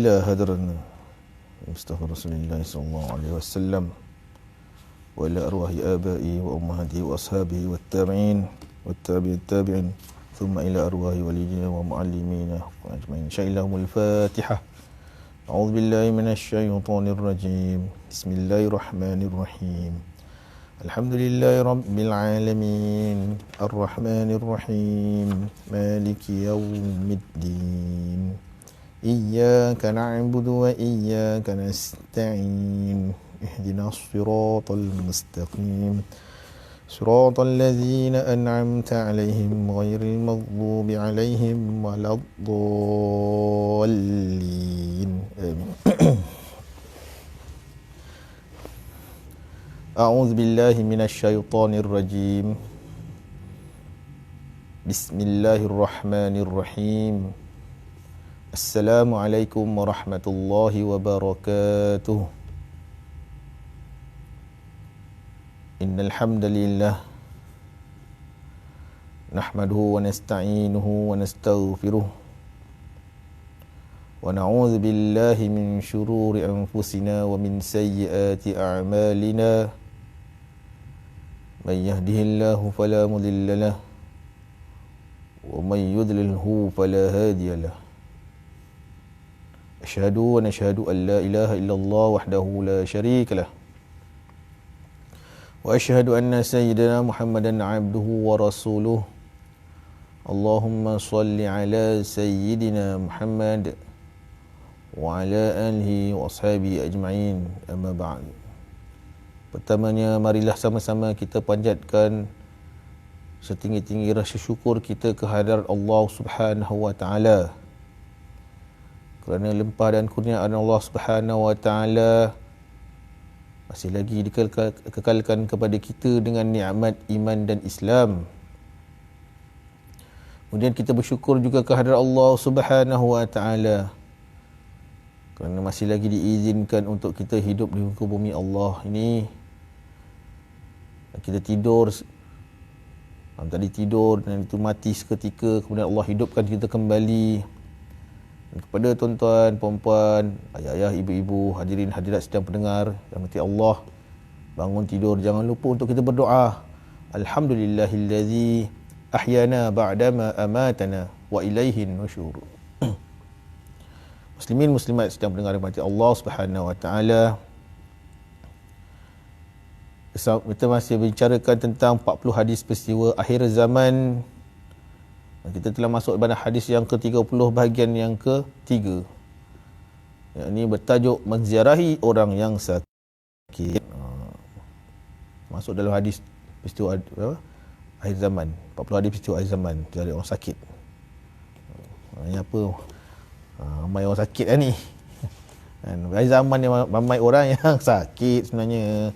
إلى هدرنا مصطفى رسول الله صلى الله عليه وسلم وإلى أرواح آبائي وأمهاتي وأصحابه والتابعين التابعين ثم إلى أرواح والدينا ومعلمينا أجمعين. شاء لهم الفاتحة. أعوذ بالله من الشيطان الرجيم. بسم الله الرحمن الرحيم. الحمد لله رب العالمين الرحمن الرحيم مالك يوم الدين إياك نعبد وإياك نستعين اهدنا الصراط المستقيم صراط الذين أنعمت عليهم غير المغضوب عليهم ولا الضالين آمين. أعوذ بالله من الشيطان الرجيم. بسم الله الرحمن الرحيم. السلام عليكم ورحمة الله وبركاته. إن الحمد لله نحمده ونستعينه ونستغفره ونعوذ بالله من شرور أنفسنا ومن سيئات أعمالنا. من يهده الله فلا مضل له ومن يضلله فلا هادي له. أشهد ونشهد أن لا إله إلا الله وحده لا شريك له وأشهد أن سيدنا محمدا عبده ورسوله. اللهم صل على سيدنا محمد وعلى آله وأصحابه أجمعين. أما بعد. Pertamanya, marilah sama-sama kita panjatkan setinggi-tinggi rasa syukur kita kehadrat Allah Subhanahu wa taala. Kerana limpah dan kurniaan Allah Subhanahu wa taala masih lagi dikekalkan kepada kita dengan nikmat iman dan Islam. Kemudian kita bersyukur juga kehadrat Allah Subhanahu wa taala kerana masih lagi diizinkan untuk kita hidup di muka bumi Allah ini. Kita tidur, tadi tidur dan itu mati seketika, kemudian Allah hidupkan kita kembali. Dan kepada tuan-tuan, puan-puan, ayah-ayah, ibu-ibu, hadirin hadirat sedang pendengar yang mati Allah, bangun tidur jangan lupa untuk kita berdoa. Alhamdulillahillazi ahyana ba'dama amatana wa ilaihin nusyur. Muslimin muslimat sedang pendengar yang mati Allah Subhanahu wa taala. Kita masih bicarakan tentang 40 hadis peristiwa akhir zaman. Kita telah masuk pada hadis yang ke-30 bahagian yang ke-3. Yang ini bertajuk menziarahi orang yang sakit. Masuk dalam hadis peristiwa akhir zaman. 40 hadis peristiwa akhir zaman, ziarahi orang sakit. Ini apa? Ramai orang sakit lah ni. Akhir zaman ni ramai orang yang sakit sebenarnya.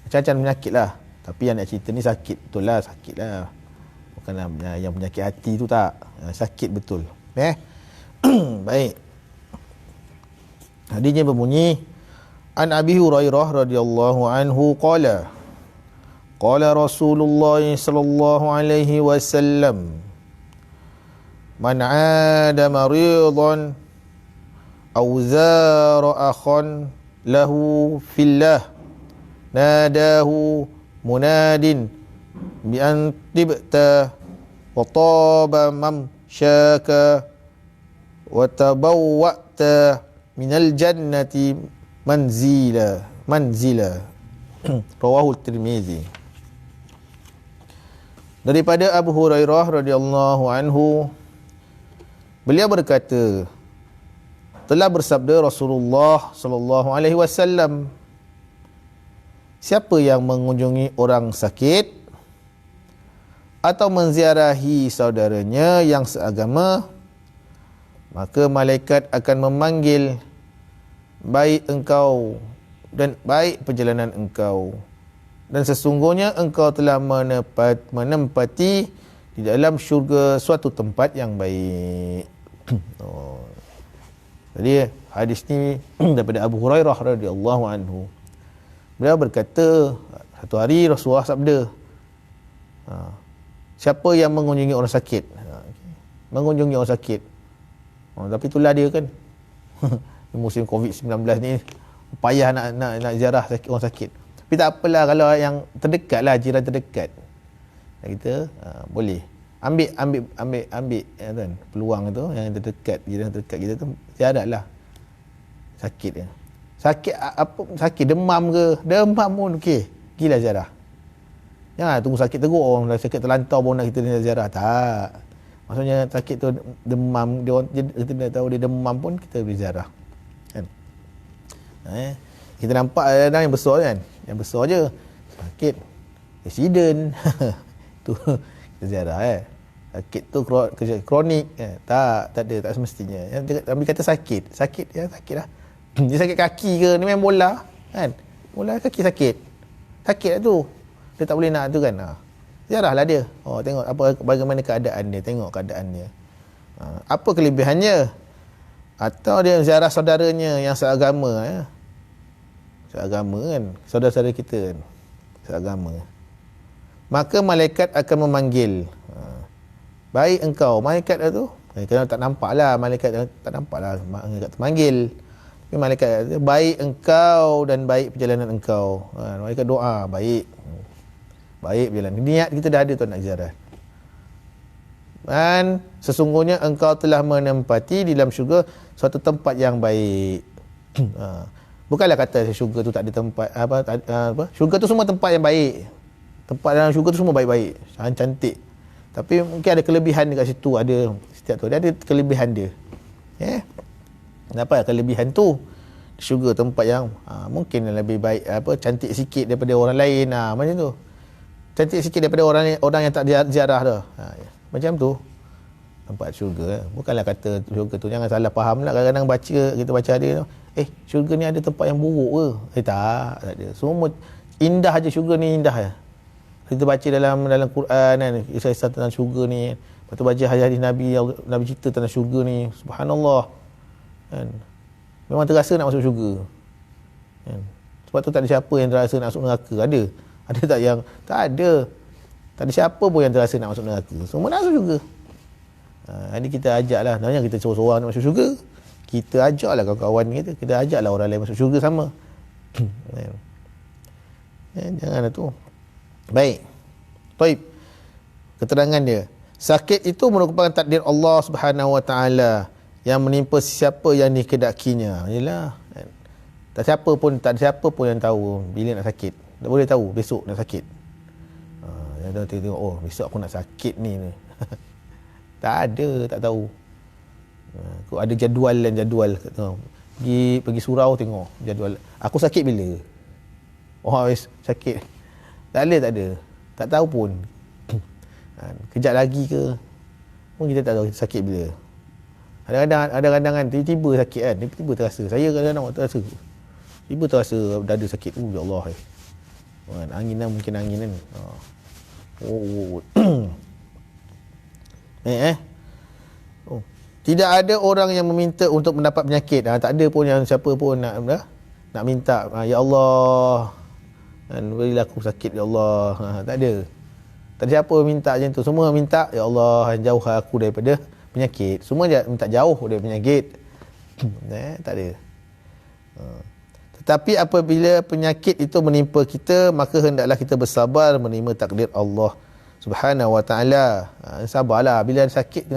Macam-macam penyakit lah. Tapi yang nak cerita ni sakit betul lah, sakit lah. Bukanlah yang penyakit hati tu tak. Sakit betul. Baik. Hadisnya berbunyi, An Abi Hurairah radhiyallahu anhu qala qala Rasulullah sallallahu alaihi wasallam man 'ada maridan aw zara akhan lahu fillah nadahu munadin bi an tibta wa taba mamshaka wa tabawwa'ta minal jannati manzila rawahu Tirmizi. Daripada Abu Hurairah radhiyallahu anhu, beliau berkata, telah bersabda Rasulullah sallallahu alaihi wasallam, siapa yang mengunjungi orang sakit atau menziarahi saudaranya yang seagama, maka malaikat akan memanggil, baik engkau dan baik perjalanan engkau, dan sesungguhnya engkau telah menempati di dalam syurga suatu tempat yang baik. Jadi hadis ni daripada Abu Hurairah radhiyallahu anhu. Beliau berkata, satu hari Rasulullah sabda, siapa yang mengunjungi orang sakit, mengunjungi orang sakit, tapi itulah dia kan. musim COVID-19 ni payah nak ziarah orang sakit. Tapi tak apalah kalau yang terdekat lah, jiran terdekat. Kita boleh ambil kan, peluang tu yang terdekat, jiran terdekat kita tu ziarah lah. Sakit ya. Sakit apa, sakit demam pun okey. Gila ziarah. Jangan tunggu sakit teruk, orang sakit terlantau baru nak kita ziarah. Tak. Maksudnya sakit tu demam, kita dah tahu dia demam pun kita boleh ziarah. Kan? Kita nampak ada yang besar kan. Yang besar je. Sakit. Accident. Tu kita ziarah Sakit tu kronik. Tak ada, tak semestinya. Yang ambil kata sakit. Sakit lah. Dia sakit kaki ke, ni main bola kan. Bola kaki sakit. Sakit lah tu. Dia tak boleh nak tu kan. Ziarahlah dia. Tengok bagaimana keadaan dia, tengok keadaan dia. Apa kelebihannya? Atau dia ziarah saudaranya yang seagama seagama kan, saudara-saudara kita kan, seagama. Maka malaikat akan memanggil. Baik engkau, malaikat tu. Kalau tak nampak lah, malaikat tak nampak lah, malaikat termanggil. Tapi malaikat kata, baik engkau dan baik perjalanan engkau. Malaikat doa, baik perjalanan. Niat kita dah ada tu nak ziarah. Dan sesungguhnya engkau telah menempati di dalam syurga suatu tempat yang baik. Bukanlah kata syurga tu tak ada tempat syurga tu semua tempat yang baik. Tempat dalam syurga tu semua baik-baik, cantik. Tapi mungkin ada kelebihan dekat situ, ada setiap tu dia ada kelebihan dia. Kenapa kelebihan tu? Syurga tempat yang mungkin lebih baik, cantik sikit daripada orang lain, macam tu. Cantik sikit daripada orang yang tak ziarah tu. Macam tu. Tempat syurga. Bukanlah kata syurga tu, jangan salah faham lah. Kadang-kadang kita baca ada tu, syurga ni ada tempat yang buruk ke? Tak ada. Semua indah je, syurga ni indah je. Kita baca dalam Quran kan, kisah-kisah tentang syurga ni. Lepas tu baca hadis Nabi cerita tentang syurga ni. Subhanallah. Kan? Memang terasa nak masuk syurga. Kan? Sebab tu tak ada siapa yang terasa nak masuk neraka. Ada? Ada tak yang? Tak ada. Tak ada siapa pun yang terasa nak masuk neraka. Semua nak masuk syurga. Jadi kita ajaklah. Namanya kita seorang-seorang nak masuk syurga. Kita ajaklah kawan-kawan kita. Kita ajaklah orang lain masuk syurga sama. Janganlah tu. Baik. Baik. Keterangan dia. Sakit itu merupakan takdir Allah Subhanahu Wa Taala yang menimpa siapa yang dikehendakinya. Yalah. Tak ada siapa pun yang tahu bila nak sakit. Tak boleh tahu besok nak sakit. Yang tengok, besok aku nak sakit ni. Tak ada, tak tahu. Ada jadual. Pergi surau tengok jadual. Aku sakit bila? Sakit. Tak ada. Tak tahu pun. Kejap lagi ke? Pun kita tak tahu kita sakit bila. Kadang-kadang kan tiba-tiba sakit kan. Tiba-tiba terasa. Saya kadang-kadang terasa. Tiba terasa dada sakit. Ya Allah. Angin lah, mungkin angin kan. Tidak ada orang yang meminta untuk mendapat penyakit. Tak ada pun yang siapa pun nak minta. Ya Allah, berilah aku sakit ya Allah. Tak ada. Tak ada siapa minta macam tu. Semua minta ya Allah jauhkan aku daripada penyakit. Semua dia minta jauh daripada penyakit. Tak ada. Tetapi apabila penyakit itu menimpa kita, maka hendaklah kita bersabar menerima takdir Allah Subhanahu Wa Taala. Sabarlah bila ada sakit,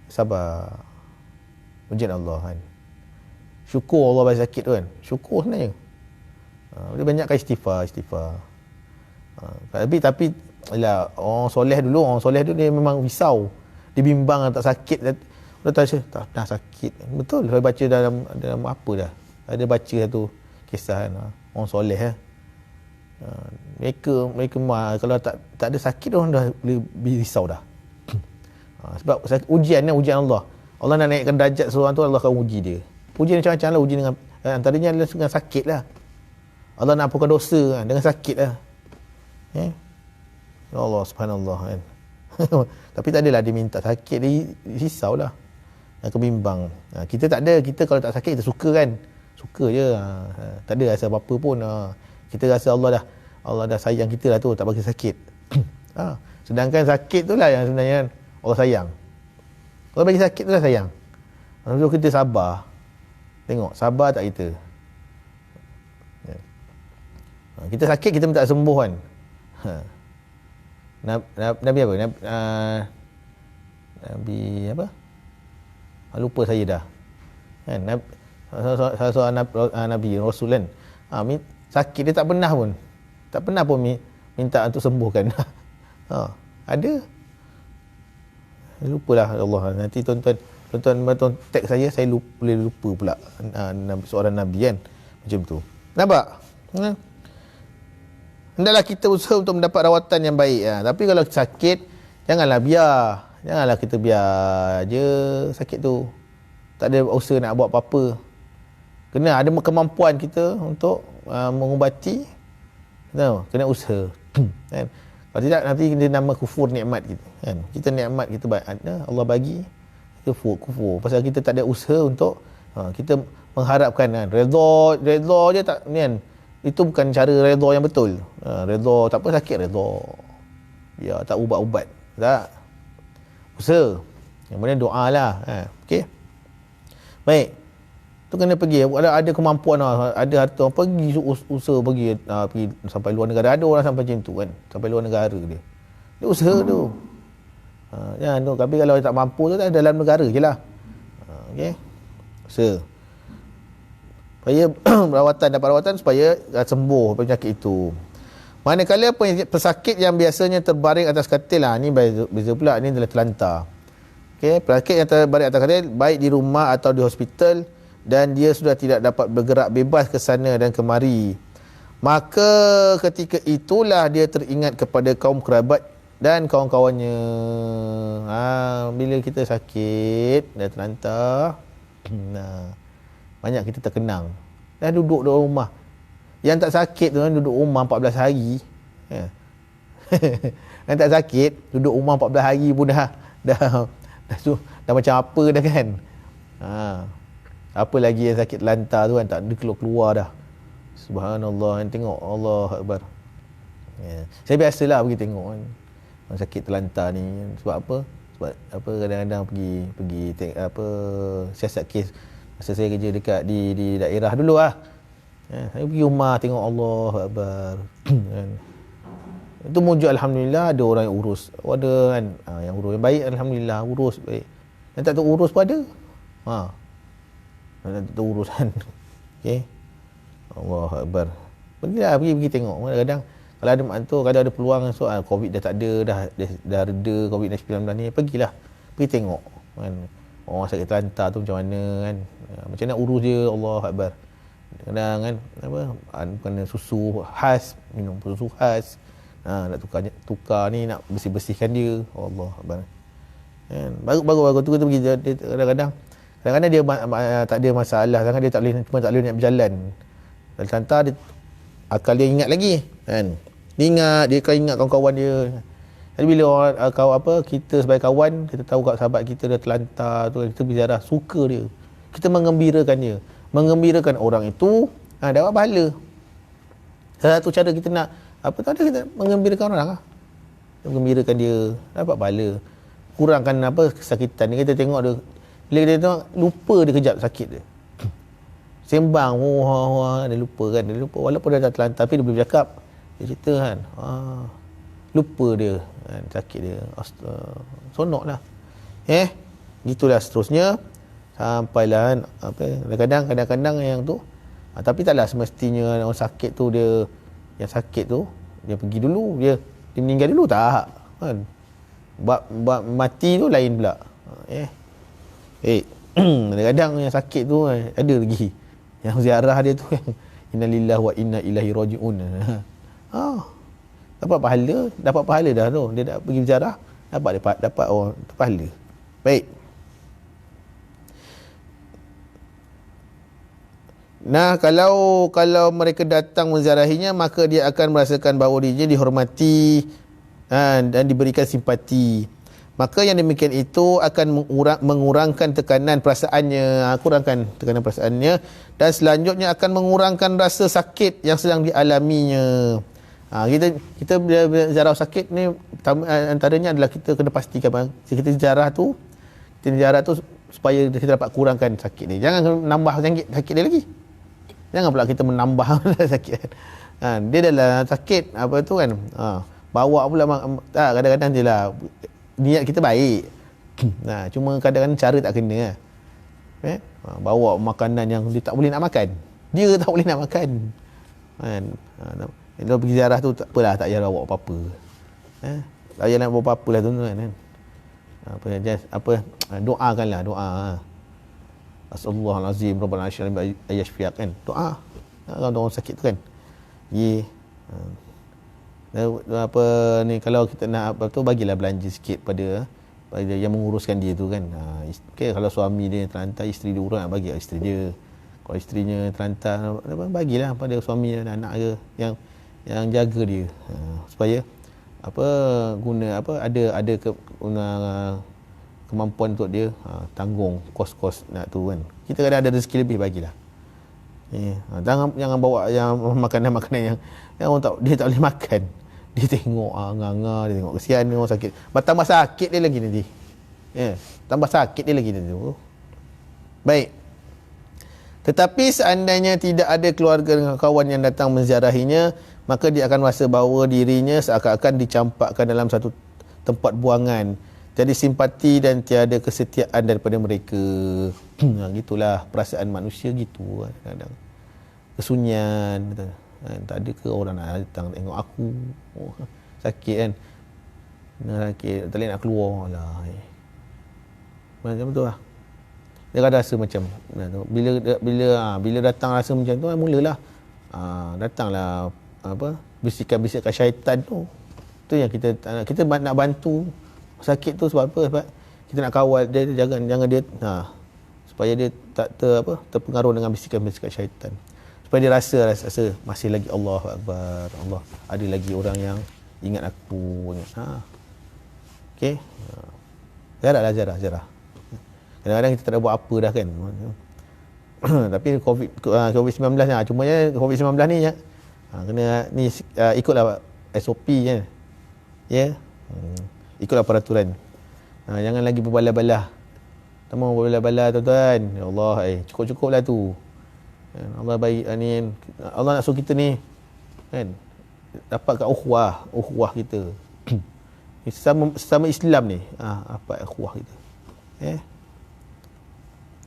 sabar. Ujian Allah kan. Syukur Allah bagi sakit tu kan. Syukur sebenarnya. Dia banyakkan istighfar. Tapi ialah orang soleh dulu dia memang risau. Dia bimbang tak sakit. Dia tak sakit. Betul. Saya baca dalam apa dah. Ada baca satu kisah kan. Orang soleh mereka kalau tak ada sakit orang dah boleh risau dah. Sebab ujian Allah. Allah nak naikkan darjat seorang tu, Allah akan uji dia. Ujian macam-macam lah. Uji dengan antaranya adalah dengan sakit lah. Allah nak ampunkan dosa dengan sakit lah. Ya Allah subhanallah kan. Tapi tak adalah dia minta sakit, dia risau lah. Kebimbang. Kita tak ada. Kita kalau tak sakit kita suka kan. Suka je. Tak ada rasa apa-apa pun. Kita rasa Allah dah sayang kita lah tu, tak bagi sakit. Sedangkan sakit tu lah yang sebenarnya Allah sayang. Allah bagi sakit tu lah sayang. Lalu kita sabar. Tengok, sabar tak kita? Ya. Kita sakit, kita minta sembuh kan. Nabi apa? Nabi apa? Lupa saya dah. Kan? Salah seorang Nabi, Rasul kan. Sakit dia tak pernah pun minta untuk sembuhkan. Ada. Lupalah Allah. Nanti tuan-tuan tag saya boleh lupa pula seorang Nabi kan. Macam tu. Nampak? Hendaklah kita usaha untuk mendapat rawatan yang baik. Tapi kalau sakit, janganlah kita biar je sakit tu. Tak ada usaha nak buat apa-apa. Kena ada kemampuan kita untuk mengubati. Kena usaha. Kan? Kalau tidak, nanti dia nama kufur nikmat kita. Kan? Kita nikmat kita Allah bagi, kita kufur. Pasal kita tak ada usaha untuk kita mengharapkan kan. Redha je tak ni kan. Itu bukan cara redha yang betul. Redha tak apa, sakit redha. Ya, tak ubat-ubat. Tak. Usaha. Kemudian doa lah. Okey. Baik. Tu kena pergi. Ada kemampuan, ada harta, pergi usaha pergi sampai luar negara. Ada orang sampai macam tu kan. Sampai luar negara dia. Dia usaha tu. Jangan tu. Tapi kalau tak mampu tu, dalam negara je lah. Okey. Usaha. Supaya dapat rawatan supaya sembuh penyakit itu. Manakala pesakit yang biasanya terbaring atas katil, ni beza pula, ni adalah terlantar. Okey, pesakit yang terbaring atas katil baik di rumah atau di hospital dan dia sudah tidak dapat bergerak bebas ke sana dan kemari. Maka ketika itulah dia teringat kepada kaum kerabat dan kawan-kawannya. Bila kita sakit dah terlantar, banyak kita terkenang. Dah duduk dalam rumah. Yang tak sakit tu duduk rumah 14 hari. Yang tak sakit duduk rumah 14 hari pun dah macam apa dah kan. Apa lagi yang sakit lantar tu kan, tak ada keluar dah. Subhanallah, tengok Allah Akbar. Saya biasalah pergi tengok kan orang sakit terlantar ni. Sebab apa kadang-kadang pergi siasat kes. Masa saya kerja dekat di daerah dulu lah. Saya pergi rumah tengok Allah Akbar. Itu muncul alhamdulillah ada orang yang urus. Ada kan yang urus yang baik, alhamdulillah urus baik. Yang tak tahu urus pun ada. Yang tak tahu urusan. Okey. Allah Akbar. Pergi tengok. Kadang-kadang kalau ada tu, kadang ada peluang soal COVID dah tak ada, dah reda COVID-19 ni, pergi tengok kan. Orang sakit terlantar tu macam mana kan. Macam nak urus dia, Allah Akbar. Kadang kan kena susu khas, minum susu khas. Nak tukar ni, nak bersihkan dia. Allah Akbar. Kan? Baru tu kita pergi kadang-kadang dia tak ada masalah, kadang dia tak boleh nak berjalan. Kalau terlantar dia, akal dia ingat lagi kan. Dia ingat kawan-kawan dia. Jadi bila orang kita sebagai kawan, kita tahu kat sahabat kita dia terlantar tu, kita berziarah, suka dia. Kita mengembirakan dia. Mengembirakan orang itu dapat pahala. Salah satu cara kita nak kita mengembirakan orang mengembirakan dia, dapat pahala. Kurangkan kesakitan ni. Kita tengok dia, bila kita tengok, lupa dia kejap sakit dia. Sembang, dia lupa kan. Dia lupa walaupun dia dah terlantar, tapi dia boleh bercakap. Dia cerita kan. Lupa dia kan, sakit dia. Sonok lah. Gitulah seterusnya. Sampailah kadang-kadang yang tu. Tapi taklah semestinya orang sakit tu dia pergi dulu, dia meninggal dulu, tak kan. Buat mati tu lain pula. Kadang-kadang yang sakit tu ada lagi yang ziarah dia tu kan, innalillahi wa inna ilaihi rajiun. Dapat pahala dah tu. Dia dah pergi ziarah, dapat orang pahala. Baik. Nah, kalau mereka datang menziarahinya, maka dia akan merasakan bahawa dirinya dihormati dan diberikan simpati. Maka yang demikian itu akan mengurangkan tekanan perasaannya, dan selanjutnya akan mengurangkan rasa sakit yang sedang dialaminya. Kita bila ziarah sakit ni, antaranya adalah kita kena pastikan kita ziarah tu supaya kita dapat kurangkan sakit dia. Jangan nambah sakit dia lagi. Jangan pula kita menambah sakit kan. Dia dah lah sakit apa tu kan. Bawa pula kadang-kadang je lah niat kita baik. Cuma kadang-kadang cara tak kena. Bawa makanan yang dia tak boleh nak makan. Dia tak boleh nak makan. Kan. Kalau pergi ziarah tu tak apalah, tak payah bawa apa-apa. Tak payah nak bawa apa-apa lah tuan-tuan kan. Doakanlah doa. Astagfirullahalazim rabbana asyhadu ayyashfiaq kan. Doa. Orang sakit tu kan. Apa ni kalau kita nak apa tu bagilah belanja sikit pada yang menguruskan dia tu kan. Okay, kalau suami dia terlantar, isteri dia urus, bagi isteri dia. Kalau isterinya terlantar, bagilah pada suami dan anak dia yang jaga dia. Supaya ada kemampuan untuk dia tanggung kos-kos nak tu kan. Kita kadang ada rezeki lebih, bagilah. Jangan bawa yang makanan-makanan yang orang dia tak boleh makan. Dia tengok nganga, dia tengok kesian dia orang sakit. Tambah sakit dia lagi nanti. Tambah sakit dia lagi nanti. Baik. Tetapi seandainya tidak ada keluarga dan kawan yang datang menziarahinya, maka dia akan rasa bahawa dirinya seakan-akan dicampakkan dalam satu tempat buangan. Jadi simpati dan tiada kesetiaan daripada mereka. Gitulah perasaan manusia gitu kadang-kadang. Kesunyian. Tak ada ke orang nak datang tengok aku. Sakit kan. Sakit. Tak boleh nak keluar lah. Macam tu lah. Dia akan rasa macam bila datang rasa macam tu, mulalah datanglah bisikan-bisikan syaitan tu. Tu yang kita nak bantu sakit tu sebab apa? Sebab kita nak kawal dia, jangan dia supaya dia tak terpengaruh dengan bisikan-bisikan syaitan. Supaya dia rasa masih lagi Allahu Akbar. Allah, ada lagi orang yang ingat aku. Okey. Ziarah. Kadang-kadang kita tak ada buat apa dah kan. Tapi COVID-19 ni, cumanya COVID-19 ni kena ni ikutlah SOP je. Ikutlah peraturan. Jangan lagi berbalah-balah. Tak mau berbalah-balah tuan-tuan. Ya Allah, cukup-cukuplah tu. Allah baik ni. Allah nak suruh kita ni kan dapatkan ukhuwah kita. Sesama Islam ni, apa ukhuwah kita.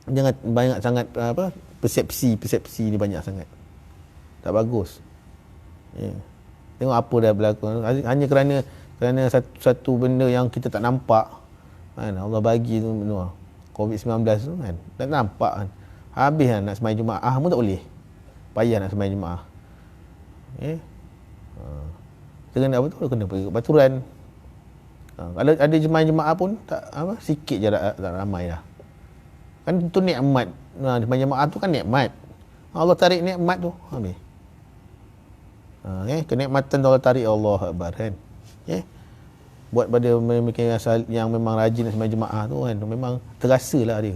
Jangan banyak sangat persepsi ni banyak sangat. Tak bagus. Tengok apa dah berlaku. Hanya kerana satu benda yang kita tak nampak kan, Allah bagi tu benda COVID-19 tu kan, tak nampak kan. Habis kan nak sembahyang Jumaat pun tak boleh. Payah nak sembahyang Jumaat. Kena apa tu, kena pergi ke baturan. Kalau ada jemaah pun tak sikit je tak ramai dah. Kan itu nikmat. Sembahyang Jumaat tu kan nikmat. Allah tarik nikmat tu habis. Kenikmatan Allah tarik, Allah Akbar kan. Buat pada mereka yang memang rajin nak sembahyang Jumaat tu kan, memang terasalah dia.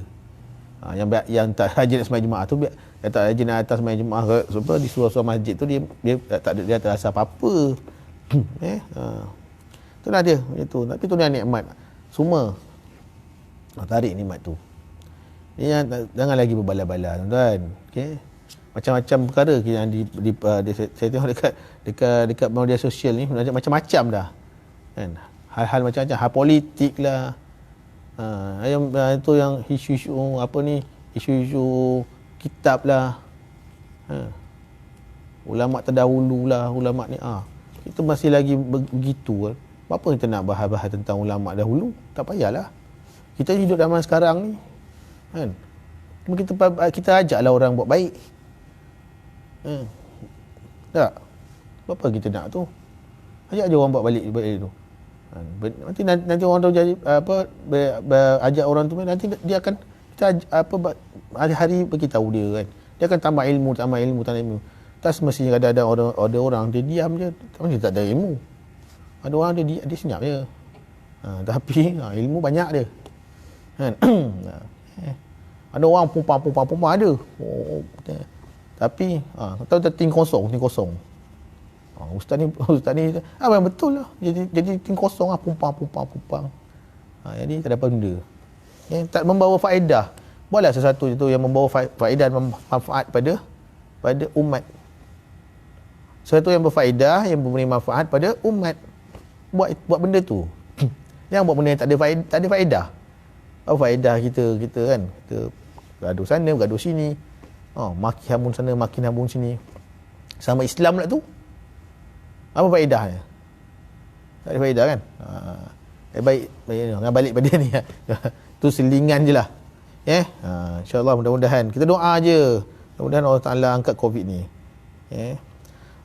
Yang tak rajin nak sembahyang Jumaat tu, yang tak rajin nak atas sembahyang Jumaat sebab di surau-surau masjid tu dia tak rasa apa-apa. Itulah dia itu. Tapi tu dia nikmat. Semua tarik nikmat tu. Jangan lagi berbalah-balah tuan-tuan. Okey. Macam-macam perkara yang saya tengok dekat media sosial ni macam-macam dah. Kan? Hal-hal macam-macam, hal politik lah. Itu yang isu-isu isu-isu kitab lah. Ulama terdahulu lah, ulama ni kita masih lagi begitu. Apa kita nak bahas-bahas tentang ulama dahulu? Tak payahlah. Kita hidup zaman sekarang ni. Kan? Kita ajaklah orang buat baik. Tak? Apa kita nak tu? Ajak je orang buat balik tu. Nanti orang tu jadi ajak orang tu, nanti dia akan kita hari-hari beritahu dia kan. Dia akan tambah ilmu. Tak semestinya ada orang dia diam je, tapi dia tak ada ilmu. Ada orang dia senyap je. Tapi ilmu banyak dia. Kan? Ada orang pumpang ada. Tapi tahu ting kosong. Ustaz ni yang betul lah. Jadi ting kosong lah, pumpang. Jadi tak dapat benda. tak membawa faedah. Buatlah sesuatu itu yang membawa faedah dan manfaat pada umat. Sesuatu yang berfaedah, yang memberi manfaat pada umat. Buat benda tu. Jangan buat benda yang tak ada faedah. Apa faedah kita kan? Kita gaduh sana, gaduh sini. Maki hambun sana, maki hambun sini. Sama Islam pula tu. Apa faedahnya? Tak ada faedah kan? Baik, jangan balik pada ni. Tu selingan je lah. InsyaAllah mudah-mudahan. Kita doa je. Mudah-mudahan Allah Ta'ala angkat COVID ni.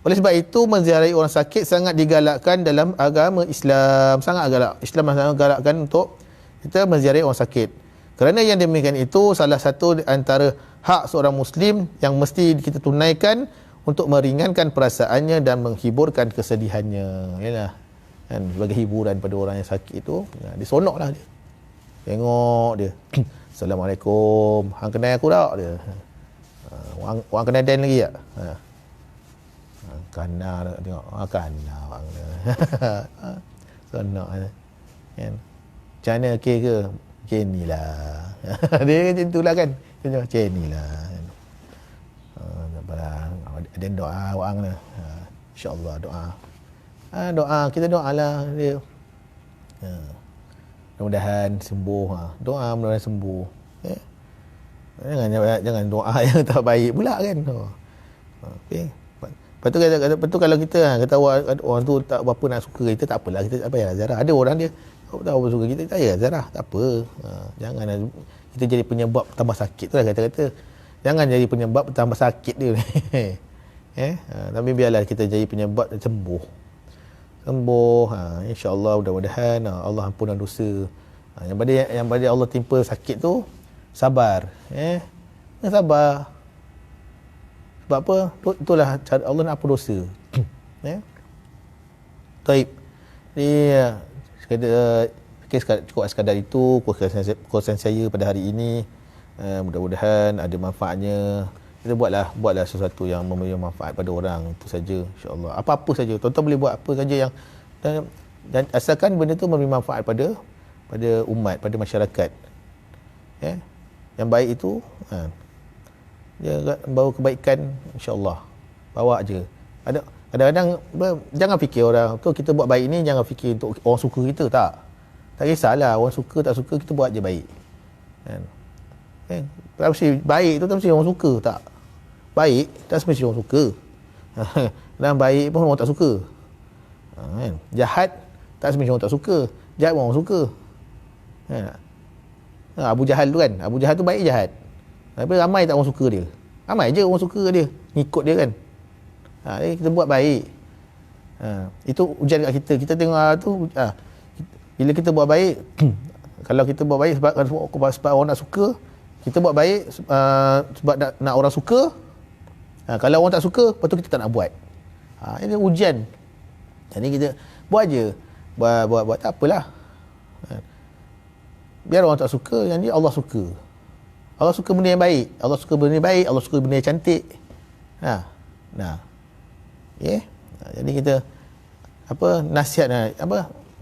Oleh sebab itu, menziarahi orang sakit sangat digalakkan dalam agama Islam. Sangat galak. Islam sangat galakkan untuk kita menziarahi orang sakit. Kerana yang demikian itu, salah satu antara hak seorang Muslim yang mesti kita tunaikan untuk meringankan perasaannya dan menghiburkan kesedihannya. Yalah. Kan, sebagai hiburan pada orang yang sakit itu, dia sonok lah dia. Tengok dia. Assalamualaikum. Hang kenal aku tak? Dia. Orang kenal Dan lagi tak? Kenal tengok. Kenal orang dia. Sonok kan. Macam mana okey ke? Macam ni lah. Dia macam tu lah kan. Macam ni lah. Ada doa orang ni. InsyaAllah doa. Doa. Kita doa lah dia. Mudah-mudahan sembuh. Doa mudah-mudahan sembuh. Jangan doa yang tak baik pula kan. Okay. Lepas tu kalau kita kata orang tu tak berapa nak suka kita, tak apalah, kita tak payah zarah. Ada orang dia tak berapa suka kita, tak payah zarah, tak apa. Jangan kita jadi penyebab tambah sakit tu lah kata-kata. Jangan jadi penyebab tambah sakit dia. Tapi biarlah kita jadi penyebab sembuh. InsyaAllah mudah-mudahan Allah ampunkan dosa. Yang pada Allah timpa sakit tu, sabar. Sabar. Sebab apa? Itulah cara Allah nak ampun dosa. Taib. Jadi cukup sekadar itu kongsian saya pada hari ini. Mudah-mudahan ada manfaatnya. Kita buatlah sesuatu yang memberi manfaat pada orang, itu saja insya-Allah. Apa-apa saja. Tuan-tuan boleh buat apa saja yang dan asalkan benda tu memberi manfaat pada umat, pada masyarakat. Yang baik itu dia bawa kebaikan, insya-Allah. Bawa je. Kadang-kadang jangan fikir orang tu kita buat baik ni, jangan fikir untuk orang suka kita, tak. Tak kisahlah orang suka tak suka, kita buat je baik. Tak mesti baik tu tak mesti orang suka, tak. Baik tak mesti orang suka. Dan baik pun orang tak suka. Jahat tak mesti orang tak suka. Jahat pun orang suka. Abu Jahal tu kan, Abu Jahal tu baik jahat. Tapi ramai tak orang suka dia. Ramai je orang suka dia, ngikut dia kan. Kita buat baik. Itu ujian kat kita. Kita tengok tu bila kita buat baik, kalau kita buat baik sebab orang nak suka, kita buat baik sebab nak orang suka. Kalau orang tak suka, lepas tu kita tak nak buat. Ini ujian. Jadi kita buat je. Buat tak apalah. Biar orang tak suka, yang dia Allah suka. Allah suka benda yang baik. Allah suka benda yang baik. Allah suka benda yang cantik. Jadi kita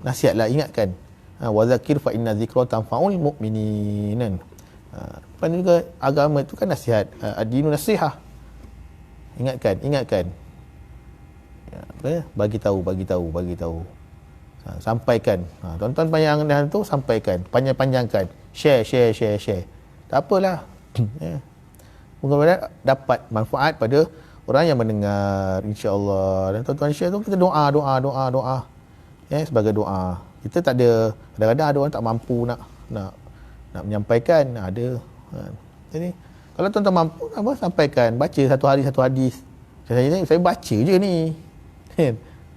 nasihatlah, ingatkan. Wa zakir fa inna dzikra tanfa'ul mu'minin. Lepas juga agama itu kan nasihat. Ad-dinu nasihah. Ingatkan. Bagi tahu. Sampaikan. Tuan-tuan panjang tu sampaikan. Panjangkan. Share. Tak apalah. Mudah-mudahan dapat manfaat pada orang yang mendengar, insya-Allah. Dan tuan-tuan share tu kita doa. Sebagai doa. Kita tak ada, kadang-kadang ada orang tak mampu nak menyampaikan, ada. Jadi kalau tuan-tuan mampu sampaikan, baca satu hari satu hadis. Saya baca je ni.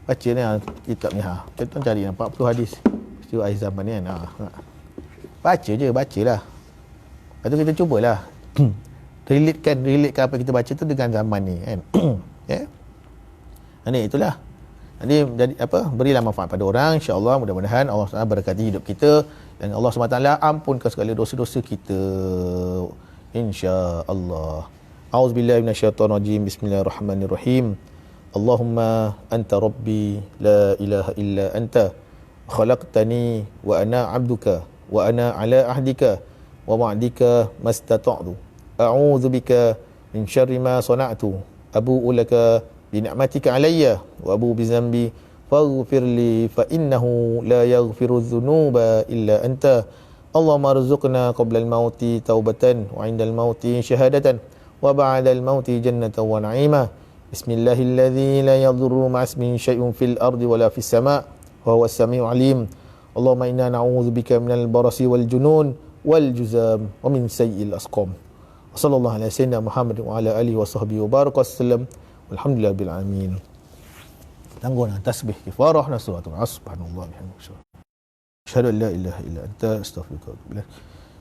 Baca ni kitab ni tuan-tuan cari 40 hadis peristiwa akhir zaman ni kan. Bacalah. Lepas tu kita cubalah relatekan apa kita baca tu dengan zaman ni kan. Itulah. Jadi berilah manfaat pada orang, insya-Allah. Mudah-mudahan Allah SWT berkati hidup kita dan Allah SWT ampunkan segala dosa-dosa kita, insya-Allah. A'udzubillahi minasyaitonirrajim. Bismillahirrahmanirrahim. Allahumma anta rabbi la ilaha illa anta khalaqtani wa ana 'abduka wa ana 'ala ahdika wa ba'dika mastata'tu. A'udzu bika min syarri ma sana'tu. Abu'u laka bi ni'matika 'alayya wa abu'u bi dzambi faghfir li fa innahu la yaghfiru dzunuba illa anta. Allahumma arzuqna qabla al-mauti taubatan wa 'inda al-mauti syahadatan wa ba'da al-mauti jannatan wa na'ima. Bismillahilladzi la yadurru ma'asmihi syai'un fil ardi wala fis sama' wa huwa as-sami'ul 'alim. Allahumma inna na'udzubika minal barasi wal junun wal juzam wa min sayyi'il asqam. Sallallahu alaihi wasallam Muhammad wa ala alihi wa sahbihi wa baraka wasallam. Walhamdulillah bil alamin. Tangguhlah tasbih kifarah nasratul subhanallah bihamdihi. Asyhadu an la ilaha illa anta astaghfiruka wa atubu ilaik.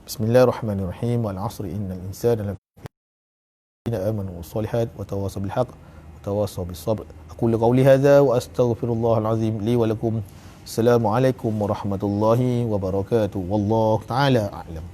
Bismillahirrahmanirrahim. Wal 'asri innal insana lafi amanu wassalihat wa tawasaw bil haqq wa tawasaw bis sabr. Aqulu qawli hadza wa astaghfirullahal azim li wa lakum. Assalamualaikum warahmatullahi wabarakatuh. Wallahu taala a'lam.